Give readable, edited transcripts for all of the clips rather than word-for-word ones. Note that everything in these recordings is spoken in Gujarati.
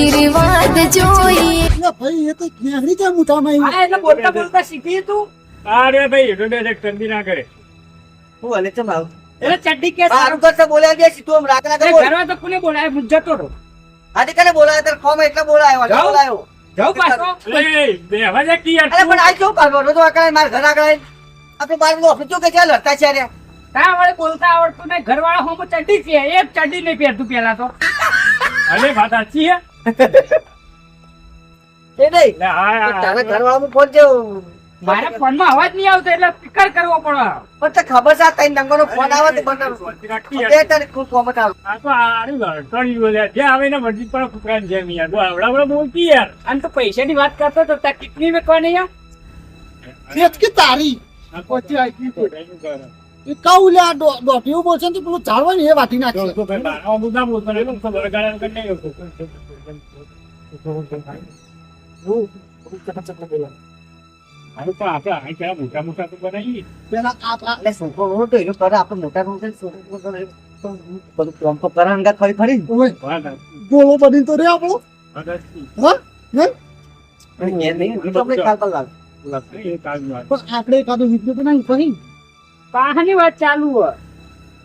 આશીર્વાદ જોઈએ. એટલે ભાઈ એ તો નેહરી કેમ મોટામાં હા એટલે બોલતા બોલતા શીખી તું. અરે ભાઈ એટલે ડાયરેક્ટ ઠંડી ના કરે. હું અને ચમ આવું એટલે ચડ્ડી કે સારું કરતા બોલ્યા દે સીધું આમ રાખ ના બોલ ઘરમાં તો કોને બોલાય હું જતો રહો. આજે કને બોલાયો તાર ફોર્મ એટલે બોલાયો જાઓ. બોલાયો જાઉં પાછો. અરે બે અવાજ આ કી યાર અરે પણ આ કેવું કાઢવાનો તો આકડા માર ઘર આગળ આપણે બાર નો ઓફિસ કે ચાલ લડતા છે રે તા વળે બોલતા આવડતું નહીં ઘરવાળા હોમ ચડ્ડી છે એક ચડ્ડી નહીં પહેરતું પેલા તો. અરે વાત સાચી હે એ નહીં એટલે આ તારા ઘરવાળાનો ફોન છે મારા ફોનમાં અવાજ નહીં આવતો એટલે સ્પીકર કરવો પડે. પણ તે ખબર છે આ તઈ નંબરનો ફોન આવે તો બનાવ તે તારે ખૂબ કોમત આવે આ તો આરી લડતડી બોલ્યા જે આવે ને મસ્જિદ પર ફુકરાન જેમ યાર તો આવડા બોલતી યાર અને તો પૈસાની વાત કરતો તો ત્યાં કિટની વેચવાની યાર. સેજ કે તારી પછી આઈ તો એ કાઉ લે દોઢિયું બોલશે ને તો પેલું ઝાડવા ને એ વાટી નાખશે. તો ભાઈ બારા મુદ્દા બોલતો ને તો બરગાડા કરી નહીં આનું તો આપણે આ કેવા મોટા મોટા તો બનાવીએ પેલા આ એટલે છોકરો તો એનો કરે આપણે મોટા મોટા છોકરો કરે તો બધું કામ તો કરે અંગા ફરી ફરી ઓય વાત ગોળો બની તો રે આપણો સાચી હા હે પણ એ નહીં એ તો આપણે ખ્યાલ પર લાવ લખે એ કામ વાત પણ આપણે એકાદો વિડીયો બનાવી પછી પાહાની વાત ચાલુ હોય.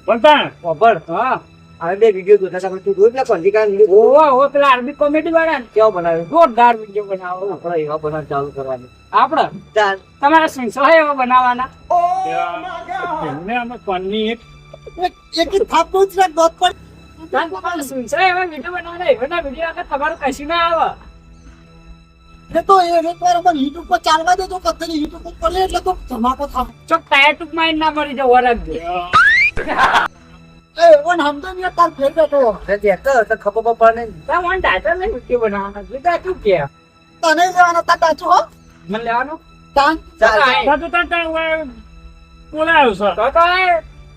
બોલતા ખબર હા હવે બે વિડિયો જોતા હતા પણ તું જોઈ પેલા કોન્ટિકા ઓવા હો પેલા આર્મી કોમેડી વાળા ને કેવો બનાવ્યો જોરદાર વિડીયો બનાવો. આપણે એવા બનાવ ચાલુ કરવાનું આપણે ચાલ તમારા સંશય એવા બનાવવાના. એમને અમે કોણની એક એક થાપ બહુ જ રાખ દોત પડ તાન તમારા સંશય એવા વિડીયો બનાવવાના એવાના વિડીયો આગળ તમારું કશું ના આવે. એ તો એ એકવાર મને YouTube પર ચાલવા દે તો કતરી YouTube પર પડે એટલે તો ધમાકો થાય. ચોક ટાયર ટૂંક માં ના મરી જાવ વરગજો. એ પણ હમદો ને તાર ફેર બેઠો દેખતો તો ખબર પડે નહીં તા મને ડાટા ને વિડીયો બનાવવાના બીજા શું કે તને લેવાનો તાર ટાચો હો મને લેવાનું તાન ચાલ ચાલ. તો તને બોલાયો સર તો તો એ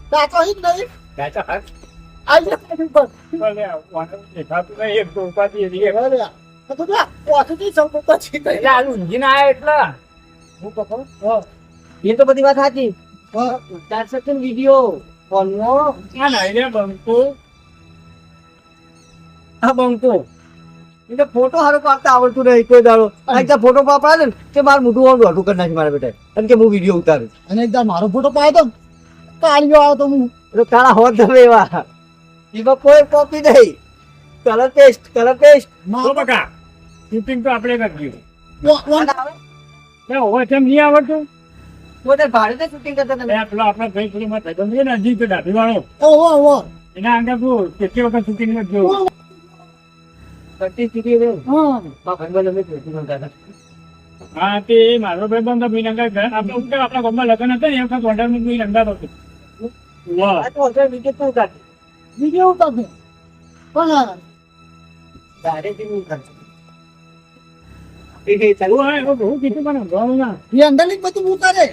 ટાચો હિત નહીં દાચા હાથ આઈ જા પર બોલે વાંધો દેખાતું નહીં એક તો ઉપાધી હતી એક અરે આ તો જા પોથી સૌ પછી કઈ એટલે આ ઊંઘી ના આવે એટલે હું કહું એ તો બધી વાત સાચી ચાર સેકન્ડ વિડિયો ફોનનો આ નહીં રે બંકો આ બંકો એટલે ફોટો હારો પાડતા આવડતું નહીં કોઈ દાડો આ ફોટો પાડે ને તે મારું મોઢું આમ દોઢું કરી નાખી મારા બેટા અને કે હું વિડીયો ઉતારું અને એકદમ મારો ફોટો પાડ્યો તો કાળિયો આવ્યો તો હું એટલે તારા હોત તમે એવા એમાં કોઈ કોપી નહીં કલર પેસ્ટ તો બકા શૂટિંગ તો આપણે કર્યું વન ને હવે તેમ નહીં આવડતું પોતે ભાડે શૂટિંગ કરતા તમે પેલો આપણા ભાઈ પેલો માં ભાઈ ને હજી તો ડાબી વાળો ઓહો ઓહો એના આગળ તું કેટલી વખત શૂટિંગ માં જોયું પ્રેક્ટિસ શીખી રહ્યો હા ભાઈ બંધ અમે પ્રેક્ટિસ કરતા હતા હા તે મારો ભાઈ બંધ ભીનંગા ઘર આપણે શું કે આપણા ગામમાં લગ્ન હતા ને એ વખત વોટર માં ભીનંગા હતો વાહ આ તો હોટેલ વિકેટ તો ઉતારતી વિડિયો ઉતારશે પણ ડાયરેક્ટ હું ઉતારતી એ ચાલુ હું આ હું કીધું મને ગણું ના એ અંદરની બધું ઉતારે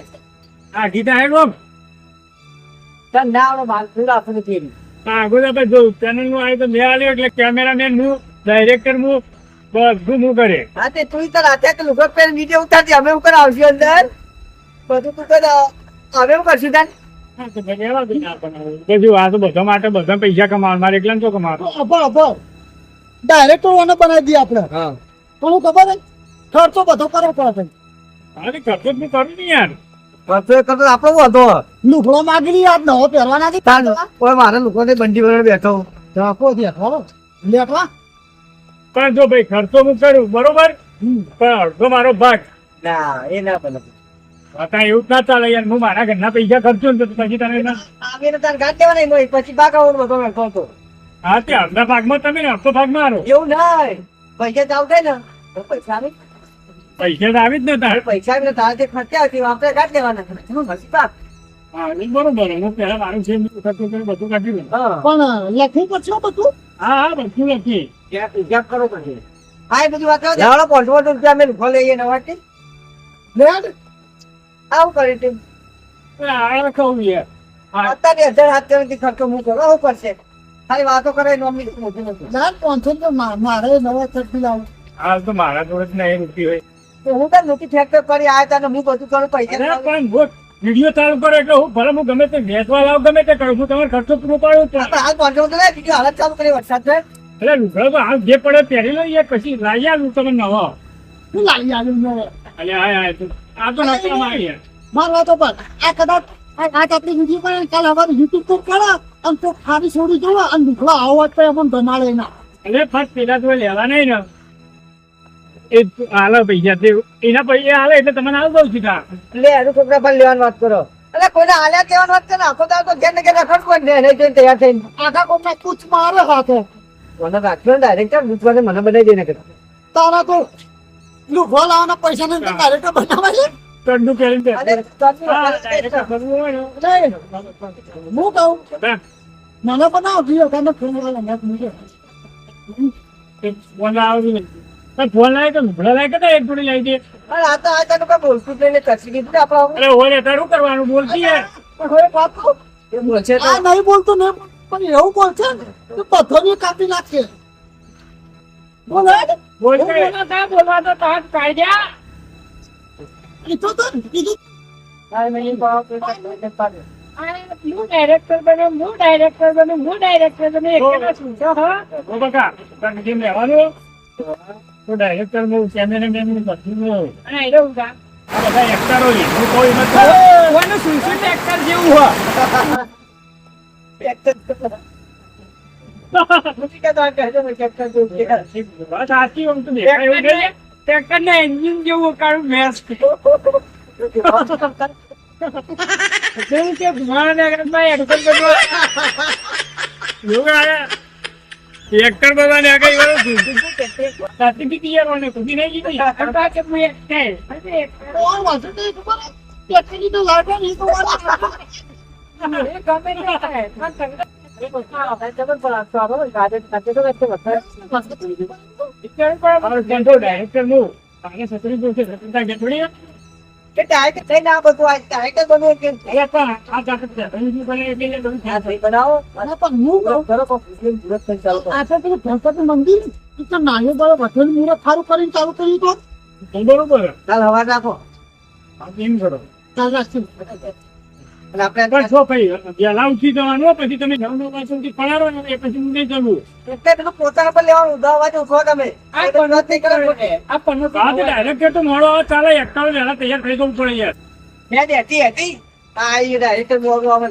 આ ગીતા હેડો તાર ના આવડે માલ પૂર આપણે થેરી આગળ આપણે જોયું ચેનલ નું આવ્યું તો મેં આવ્યો એટલે કેમેરામેન હું ડાયરેક્ટર હું બધું હું કરે હા તે તું તાર હાથે કે લુગડ પહેરી વિડીયો ઉતારતી અમે ઉપર આવશું અંદર બધું તું કર અમે હું કરશું તાર હા તો ભાઈ એવા બી ના બનાવું બધું આ તો બધા માટે બધા પૈસા કમાવા મારે એકલા તો કમાતો અભર અભર ડાયરેક્ટર ઓને બનાવી દઈએ આપણે હા થોડું ખબર હે ખર્ચો બધો કરવો પડે અરે ખર્ચો જ હું કરું ને યાર કરતો એ કરતો આપણો વધો લુગડો માગી આજ નવો પહેરવાના નથી તાર કોઈ મારા લોકોને બંડી વગર બેઠો ઝાકો દેખો લેખવા પણ જો ભાઈ ખર્ચો હું કરું બરોબર પણ અડધો મારો ભાગ ના એ ના બને અત્યારે એવું જ ના ચાલે યાર હું મારા ઘરના પૈસા ખર્ચું ને તો પછી તને ના આવે તાર ગાંઠ દેવાના નહીં પછી બાકાઓનો બધો બેઠો હતો હા તે અડધા ભાગમાં તમે ને અડધો ભાગ મારો એવું નહીં પૈસા ચાવ થાય ને તો પૈસા આવે પૈસા તો આવી જ ને તારે પૈસા ને તારા જે ખર્ચા આવતી આપણે ગાંઠ દેવાના એમાં પછી પાક હા એ બરોબર હું પહેલા મારું છે ખર્ચો કરી બધું કાઢી લઉં હા પણ લખવું પડશે હો બધું હા હા બધું લખી હિસાબ કરો પછી હા એ બધી વાત કરો લેવાડો 500 રૂપિયા અમે લુખો લઈએ નવાથી લેડ આવું કરી તું આ કહું યાર હા અત્યારે 1000 હાથ કરવાથી ખર્ચો હું કરો આવું કરશે ખાલી વાતો કરે નોમી મોટી નથી ના 500 તો મારે નવા ચટણી લાવું હાલ તો મારા જોડે જ નહીં રૂપિયો હોય તો હું તાર નોકી ફેક્ટર કરી આયા તા ને હું બધું કરું પૈસા અરે પણ હું વિડીયો ચાલુ કરે એટલે હું ભલે હું ગમે તે વેચવા લાવ ગમે તે કરું હું તમારો ખર્ચો પૂરો પાડું તો આપણે હાલ 500 તો લે બીજું હાલત ચાલુ કરી વરસાદ છે અરે લુગડો તો હાલ જે પડે પહેરી લો યાર, પછી લાવી આલું તમે નવો. હું લાવી આવ્યો મેં. અલે હા તું આ તો નકરા મારી યાર. મારવા તો પણ આ કદાચ આ આપણી વિડીયો પણ કાલ અમારે યુટ્યુબ પર પડે અને તો ખાલી છોડી જોવા અને લુગડા આવો તો એમ ધમાડે ના. અરે ફર્સ્ટ પેલા તો લેવા નહીં ને એ હાલે પૈસા તે એના પૈસા હાલે એટલે તમને હાલ દઉં સીધા. લે એનું છોકરા પણ લેવાની વાત કરો. અરે કોઈને હાલ્યા કહેવાની વાત કરે ને, આખો દાડો તો ઘેર ને ઘેર રખડ કોઈ ને નહીં જોઈને તૈયાર થઈને. આખા કોમના કૂચ મારે હાથે મને રાખ્યો ને ડાયરેક્ટર દૂધવાને મને બનાવી દે ને કે તારા તો લુગડા લાવવાના પૈસા નહીં તો ડાયરેક્ટર બનાવે છે. ચડનું પહેરીને બેસ. અરે ચાલુ હા, રાખો. ડાયરેક્ટ કરવું હોય ને. હું કહું બેસ. મને બનાવ દીયો તમે ફોન વાળા મેં મૂકે એ ફોન લાવ્યો નહીં. પણ ફોન લાવે તો લુગડા લાવે કે એક જોડી લાવી દે. અરે આ તો આ તને કોઈ બોલતું જ નહીં ને કચરી કીધું ને આપણે અરે હોય તારું કરવાનું બોલતી યાર. પણ હવે વાત કહું, એ બોલશે તો આ નહીં બોલતો ને પણ એવું બોલશે ને તો બધોને કાપી નાખશે. બોલ હે? બોલતે. બોલવા તો તાજ કાઢ્યા. કીધું તો ને, કીધું. આ નહીં બાપ એ પાડે. હું ડાયરેક્ટર બન્યો, હું ડાયરેક્ટર બન્યો, હું ડાયરેક્ટર બન્યો. એકલા શું છો, હા? ઓ બકા તારે જેમ રહેવાનું તો ડાયરેક્ટર હું કેમેરામેન હું બધું હું. અને આ રહ્યું કામ. આ બધા એક્ટરો છે હું કોઈ નથી. કોનું શું શું ટ્રેક્ટર જેવું હોય. મુશ્કેલ તો આ કહેજો ને કેપ્ટન જેવું છે. વાત સાચી આમ તો દેખાય એવું નહીં. ટ્રેક્ટર ને એન્જિન જેવું કાઢું ભેંસ. કેવું કે ભગવાન નગરમાં એક્ટર બનવા. એવું આયા. એક્ટર બનવાને આ કઈ વાળો છું. સાચી કીધી યાર મને ખુદી નહીં કીધી. કરતા કે હું એક્ટર. અરે એક્ટર. કોઈ વાંધો નહીં, ખબર હે? પેટની તો લાગે નહીં તો વાત કરતો. એ ગમે તે થાય. પણ તમને પિક્ચર પર મારો ધંધો ડાયરેક્ટર નું. આને સસરી જોશે સસરીતા કે થોડી કે ડાયરેક્ટ થઈને આ બધું આ ડાયરેક્ટ બનવું કે અરે પણ આ જાત છે અહીં બને એટલે બધું આ થઈ બનાવો અને પણ હું કહું, કરો કો ફિલ્મ સુરત થઈ ચાલો આ તો પેલું ગણપતિ મંદિર એ તો નાનો બાળો બધું મુહૂર્ત સારું કરીને ચાલુ કર્યું તો બરોબર. કાલ હવા નાખો આ એમ કરો. ચાલ રાખશું. અને આપણે પણ જો ભાઈ વહેલા ઉઠી જવાનું પછી તમે ઘરનો પાછળથી પડારો ને એ પછી હું નહીં જવું. એટલે પેલું પોતાના પર લેવાનું ઉદાવાજ ઉઠો તમે આ આ વાત નહીં કરો આ પન્નો આ તો ડાયરેક્ટર તો મોડો આવે ચાલે એકટાળો વહેલા તૈયાર થઈ જવું પડે યાર. મેં હતી હતી આ એ ડાયરેક્ટ મોડું આવે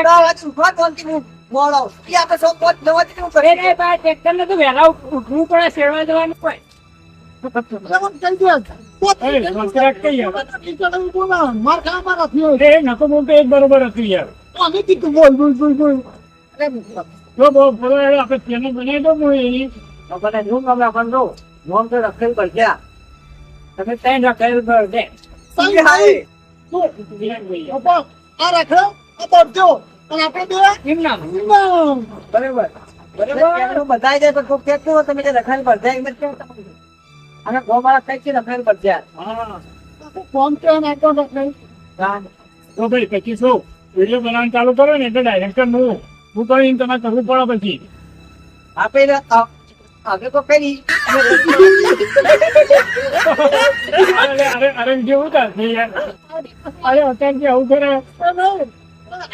ઉદાવાજ ઉઠો તો અંતિમ મોડો એ આપણે સૌ પોત નવાથી શું અરે કરે રે બા ટ્રેક્ટર ને તો વહેલા ઉઠવું પડે, શેરવા જવાનું હોય. અરે, contract કઈ આવે? માર ખાવા નથી એ નકો બોલતો એ જ બરોબર હતું યાર. અમે કીધું બોલ બોલ બોલ બોલ જો બહુ બોલો યાર આપણે ચેનલ બનાવી દો હું એની. આપણે નું ગમે આપણને જો નોમ તો રખેલ પર ગયા તમે ત્રણ રખાયેલ પર દે. સાહેબ હાય પપ્પા, આ રાખો આ બધો અને આપણે બે એમ ના બરાબર બરાબર બધાય જાય તો કોક કેટલું હોય તમે જે રખાયેલ પર જાય એમ જ કેવું તમારું અને ગોમાળા કઈ છે રખાયેલ પર જાય હા ફોન કે નાખો રાખો. તો ભાઈ પછી શું વિડીયો બનાવવાનું ચાલુ કરો ને એટલે ડાયરેક્ટર હું કરીને તમારે કરવું પડે પછી. આપે આગળ તો કરી અરે કેવું થશે યાર. અરે અત્યારે જે આવું કરે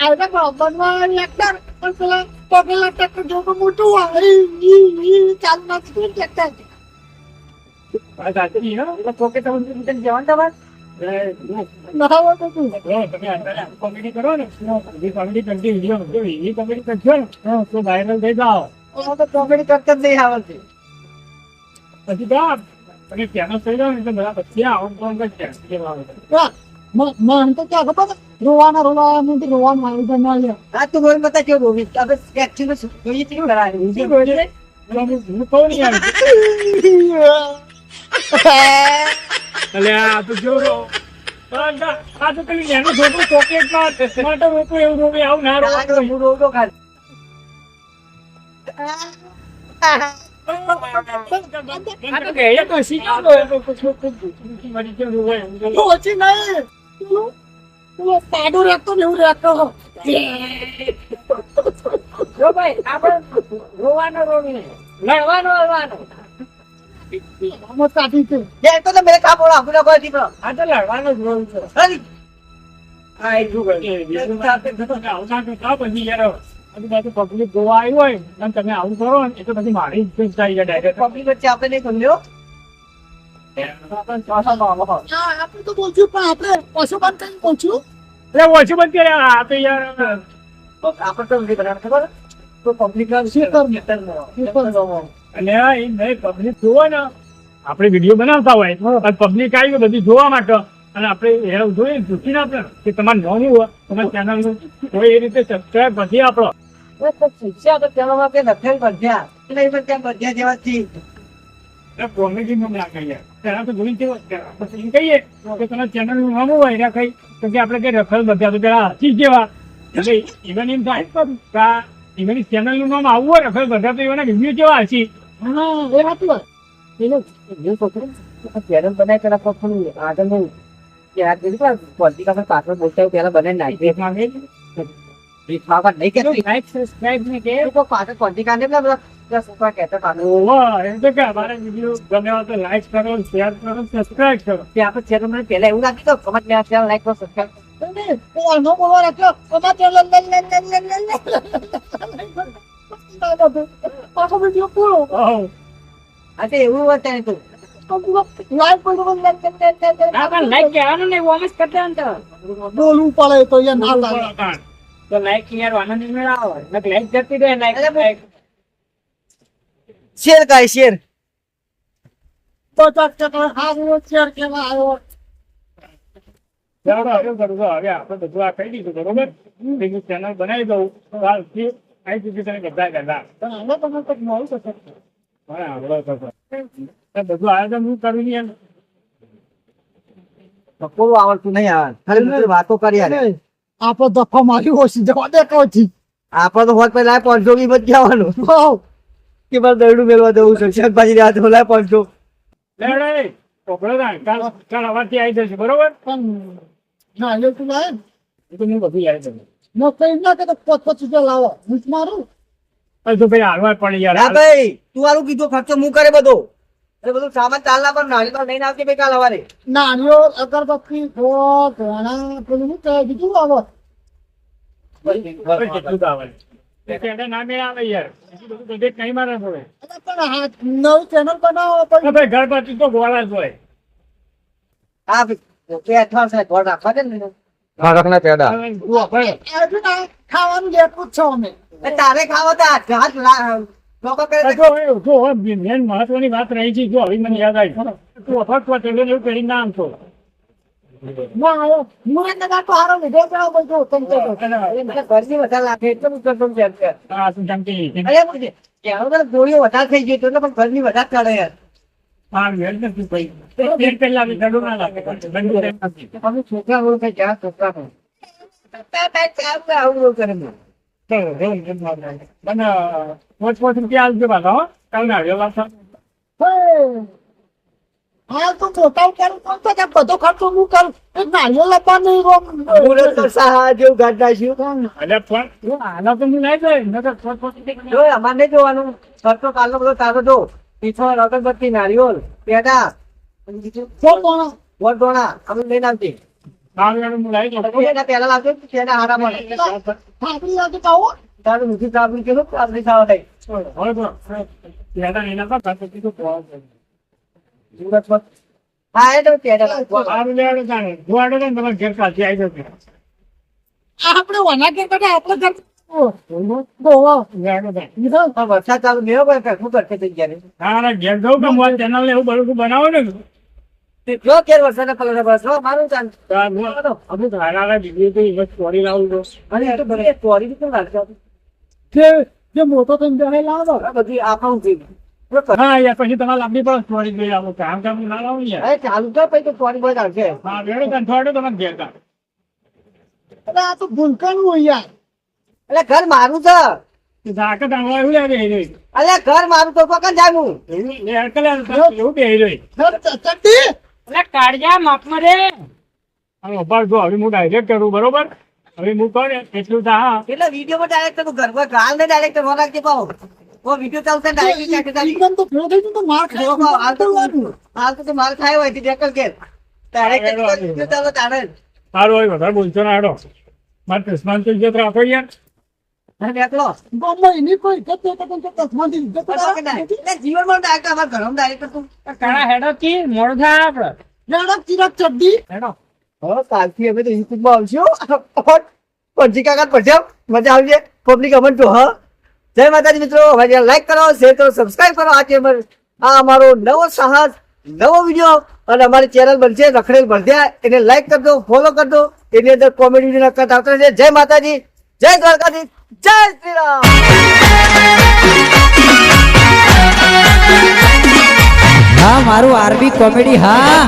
આયતા બનવા લેટર પણ પેલા પગલા ટ્રેક્ટર જોવું મોટું હોય ચાલુ નથી ટ્રેક્ટર આ સાચી હા. એટલે પોકે તમને જવાનું તમારે નહાવો તો તું તમે અત્યારે કોમેડી કરો ને એ કોમેડી કરતી વિડીયો એ કોમેડી કરશો ને તો વાયરલ થઈ જાઓ. એમાં તો કોમેડી કરતા જ નહીં આવડતી પછી તો તમે ફેમસ થઈ જાઓ ને એટલે બધા પછી આવો તો કેવા મને તો ક્યાં ખબર છે? રોવાના રોવાનું આવી જમવા હા તું બોલ બતા કેવું રોવી હવે એક્ચ્યુઅલી જોઈએ કેવું કરાય હું કહું નહીં યાર. એટલે આ તો જો આ તો પેલી નાનું છોકરું ચોકલેટમાં માટે રોકું એવું રોવે આવું ના રોવે. હું રોવતો ખાલી આ તો ગયે તો શીખો તો ઓછી નહીં પેલો સાડો રહેતો ને એવું રહેતો જો ભાઈ આપણે રોવાનો રોવી નહીં, લડવાનો લડવાનો. આમાં કાઢી છે એ તો મેં કામ બોલા આપું કોઈ દીકરો આ તો લડવાનો જ રોવી છે. હરી હા એટલું આવું ના કરતા પછી યાર આજુબાજુ પબ્લિક જોવા આવી હોય અને તમે આવું કરો ને એ તો પછી મારી ઇન્ટરેસ્ટ થઈ જાય ડાયરેક્ટ. પબ્લિક વચ્ચે આપણે નહીં સમજો આપણે તો બોલશું પણ આપણે પશુપાલન કઈ પહોંચ્યું એટલે ઓછું બંધ કરે આ તો યાર આપણે તો નથી બનાવવાનું ખબર તો પબ્લિક અને આ એ નહીં પબ્લિક જોવે ને આપણે વિડીયો બનાવતા હોય અને પબ્લિક આવી હોય બધી જોવા માટે અને આપણે એ જોઈએ પૂછીને આપણે કે તમારે નોનું હોય તમારા ચેનલનું તો એ રીતે સબસ્ક્રાઈબ પછી આપણો શિક્ષા તો તેમાં કે લખેલ બધ્યા નહીં પણ ત્યાં બધ્યા જેવા છે કોમેડી નું ના કહીએ તેના તો જોઈ પછી કહીએ કે તમારા ચેનલનું નામ હોય એના કઈ તો કે આપણે કઈ રખલ બધા તો પેલા હસી જેવા એટલે ઇવન એમ થાય કે ઇવન ચેનલનું નામ આવું હોય રખલ બધા તો એના રિવ્યુ જેવા હસી હા એ સાચી વાત ચેનલ બનાવી પેલા પગ આગળ પોલિટિકા પર પાછળ બોલતા પેલા બનાવી નાખી નહીં કે લાઈક સબસ્ક્રાઇબ ને કે પાછળ પોલિટિકા ને પેલા કહેતા પાછળ ઓહો એમ તો કે અમારા વિડીયો ગમે હોય તો લાઈક કરો શેર કરો સબસ્ક્રાઇબ કરો તે આપણે ચેનલ મને પહેલા એવું લાગતું તો કમત મેં ચેનલ લાઈક કરો સબસ્ક્રાઇબ નો બોલવા રાખ્યો પાછો વિડીયો પૂરો ઓહો આ તો એવું હતું તું લાઈક કહેવાનું નહીં વોમસ કરતા ને તો બોલવું પડે તો યાર ના લાગે તો લાઈક યાર આનંદ મેળાવો નક લાઈક જતી રહે લાઈક શેર કાય શેર તો હારો શેર કેવા આવ્યો ચાલો હવે કરું તો હવે આપણે બધું આ કહી દીધું બરોબર બીજું ચેનલ બનાવી દઉં કાલથી આવી ચૂકી તને બધા કહેતા પણ હવે તમે કંઈક નવું થશે હા આવડો તો બધું આયોજન હું કરું ને બપોરું આવડતું નહીં આવે ખાલી બધું વાતો કરી યાર આપણે દફા મારી ઓછી જવા દે કઉથી આપણે તો હોત પહેલા પહોંચો ની બચ જવાનું કે મારે દરડું મેળવા દેવું છે શાકભાજી રાત હોલા પહોંચો લેડે પકડો તા કાલ અવાજથી આવી જશે બરોબર પણ ના લે તું લાય એ તો હું બધું આવી જશે નો કઈ ના કે તો 5-5 રૂપિયા લાવો હું મારું તો ભાઈ હાલવા પડે યાર હા ભાઈ તું આલું કીધું ખર્ચો હું કરે બધો એ બધું સામાન ચાલના પર નાળી પર લઈને આવતી ભાઈ કાલ સવારે નાનીઓ અગરબત્તી ગોળ ધોણા પેલું શું કહે બીજું લાવો કેટલું તો આવે એટલે ના મેળ આવે યાર બીજું બધું બજેટ નહીં મારે પડે અરે પણ હા નવી ચેનલ બનાવો પણ ભાઈ ઘર પાછી તો ગોળા જ હોય હા ભાઈ અઠવાડ છે ગોળ રાખવા દે ને રાખના પેડા આજે ના ખાવાનું લેતું જ છો અમે તારે ખાવા તો હાથ લોકો કરે જો મેન મહત્વની વાત રહી છે જો હવે મને યાદ આવી તું અફક એવું કરી નામ છો ના આયો મને ના તો હારો લીધો જાવ બધું તમે ઘરની વધારે લાગે એટલું બધું છે આ શું જમતી અરે મુજે કેવું તો ગોળીઓ વધારે થઈ ગઈ તો પણ ઘરની વધારે કાઢે યાર હા વેલ નથી ભાઈ એક પહેલા આવી ગડો ના લાગે બંધ કરે તમે છોકરા હોય કે જ્યાં છોકરા હોય આવું કરે મને પોચ રૂપિયા આવજો પાછા હો કાલ ના આવ્યો પાછા હા તો મોટા કરું તો ત્યાં બધો ખર્ચો હું કરું એ નાળિયેર લાવવા નહીં બોલો તો સાહા જેવું ગાઢ નાખ્યું એટલે પણ આના તો હું નહીં જાય નકર પોચ જો અમારે નહીં જોવાનું ખર્ચો કાલનો બધો તારો જો પીછો અગરબત્તી નારિયોલ પેડા વોટ ડોણા અમે લઈને આવતી હું લાવી દઉં એના પહેલા લાવજો તેના હારા મળે ફાફડી લાગે તો આવો તારું મીઠી સાબરી કીધું સાબરી ખાવા થાય હવે તો પેલા એના પર ખાતું કીધું પોવા સુરત પર હા એ તો પેડા લાવજો સારું લેવાડો તાણે જોવાડો ને તમારે ઘેર કાલથી આવી જશે આપણે વના કે બેટા આપણે ઘર ગોવા લેવાડો તાણે વરસાદ ચાલુ મેળો કરે શું કરશે થઈ ગયા તારા ઘેર જવું કે મોબાઈલ ચેનલ ને એવું બધું બનાવો ને જો કેર વરસાદ કલર બસ મારું ચાલ અમુક હારા બીજી તો ઇન્વેસ્ટ સ્ટોરી લાવું તો અને એ તો બધી ચોરી કેટલું લાગશે જે મોટો થઈને બેહે લાવો બધી આપણું થઈ હા યાર પછી તમારે લાંબી પણ સ્ટોરી જોઈ આવો કામ ના લાવું યાર અરે ચાલુ તો પછી તો ચોરી બધ આવશે હા વેડો તને થોડો તમારે ઘેર કામ અરે આ તો ભૂલકાનું હોય યાર એટલે ઘર મારું છે ઝાકત આંગળા એવું લે બેહી રહી અરે ઘર મારું તો પકડ જાય હું એવું બેહી રહી ચટ્ટી એટલે કાઢજા માપમાં રે હવે ઉભા જો હવે હું ડાયરેક્ટ કરું બરોબર હવે હું કહું ને એટલું તો હા એટલે વિડીયો માં ડાયરેક્ટ તું ઘરમાં ગાલ ને ડાયરેક્ટ નો રાખજે પાવ ઓ વિડીયો ચાલશે ડાયરેક્ટ એકદમ તો ફેરો થઈ ગયો તો માર ખાવા હાલ તો માર ખાય હોય ડેકલ કે ડાયરેક્ટ વિડીયો ચાલો તાણે સારું હોય વધારે બોલશો ના હેડો મારે ક્રિસ્મસ તો ઇજ્જત રાખો યાર અને એકલો ગામમાં એની કોઈ ઇજ્જત નહીં કરતો, તો તસમાંથી ઇજ્જત પણ કે ના. એટલે જીવનમાં ડાયરેક્ટ અમારા ઘરમાં ડાયરેક્ટ તું કાળા હેડો કી મોડું થાય આપડે લેડક ચિરાગ ચડ્ડી હેડો હવે કાલથી અમે તો યુટ્યુબમાં આવશું પંજી કાકા પછી મજા આવશે પબ્લિક અમન તો હા જય માતાજી મિત્રો હવે લાઈક કરો શેર કરો સબસ્ક્રાઇબ કરો આ અમારો નવો સાહસ નવો વિડીયો અને અમારી ચેનલ બનશે રખડેલ ભરદ્યા એને લાઈક કરજો ફોલો કરજો એની અંદર કોમેડી વિડીયો નકર આવતા રહેશે જય માતાજી જય દ્વારકાધીશ જય શ્રી રામ હા મારું આરબી કોમેડી હા